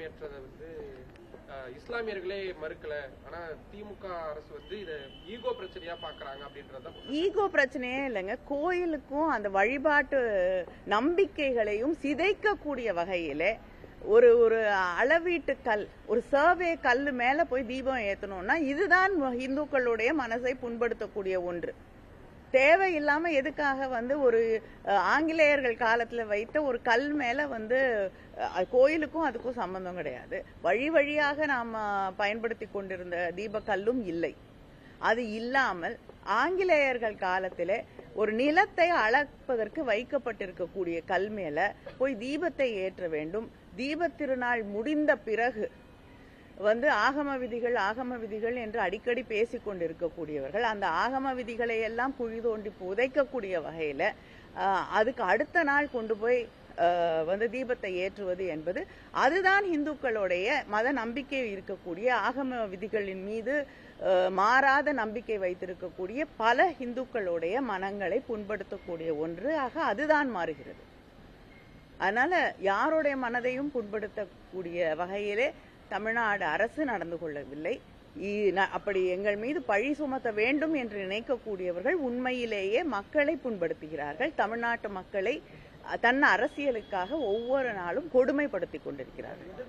ஏற்றதை இஸ்லாமியர்களே மறுக்கல. ஆனா திமுக அரசு இத ஈகோ பிரச்சனையா பாக்குறாங்க அப்படின்றத. ஈகோ பிரச்சனையே இல்லைங்க. கோயிலுக்கும் அந்த வழிபாட்டு நம்பிக்கைகளையும் சிதைக்கக்கூடிய வகையில ஒரு ஒரு அளவீட்டு கல், ஒரு சர்வே கல்லு மேல போய் தீபம் ஏத்தணும்னா இதுதான் இந்துக்களுடைய மனசை புண்படுத்தக்கூடிய ஒன்று. தேவையில்லாம எதுக்காக ஒரு ஆங்கிலேயர்கள் காலத்துல வைத்த ஒரு கல் மேல கோயிலுக்கும் அதுக்கும் சம்பந்தம் கிடையாது. வழி வழியாக நாம பயன்படுத்தி கொண்டிருந்த தீப கல்லும் இல்லை. அது இல்லாமல் ஆங்கிலேயர்கள் காலத்திலே ஒரு நிலத்தை அளப்பதற்கு வைக்கப்பட்டிருக்கக்கூடிய கல் மேல போய் தீபத்தை ஏற்ற வேண்டும். தீப திருநாள் முடிந்த பிறகு ஆகம விதிகள் என்று அடிக்கடி பேசிக் கொண்டிருக்கக்கூடியவர்கள் அந்த ஆகம விதிகளை எல்லாம் குழி தோண்டி புதைக்கக்கூடிய வகையில அதுக்கு அடுத்த நாள் கொண்டு போய் தீபத்தை ஏற்றுவது என்பது அதுதான் இந்துக்களுடைய மத நம்பிக்கை இருக்கக்கூடிய ஆகம விதிகளின் மீது மாறாத நம்பிக்கை வைத்திருக்கக்கூடிய பல இந்துக்களுடைய மனங்களை புண்படுத்தக்கூடிய ஒன்று ஆக அதுதான் மாறுகிறது. அதனால யாருடைய மனதையும் புண்படுத்தக்கூடிய வகையிலே தமிழ்நாடு அரசு நடந்து கொள்ளவில்லை. அப்படி எங்கள் மீது பழி சுமத்த வேண்டும் என்று நினைக்கக்கூடியவர்கள் உண்மையிலேயே மக்களை புண்படுத்துகிறார்கள். தமிழ்நாட்டு மக்களை தன் அரசியலுக்காக ஒவ்வொரு நாளும் கொடுமைப்படுத்திக் கொண்டிருக்கிறார்கள்.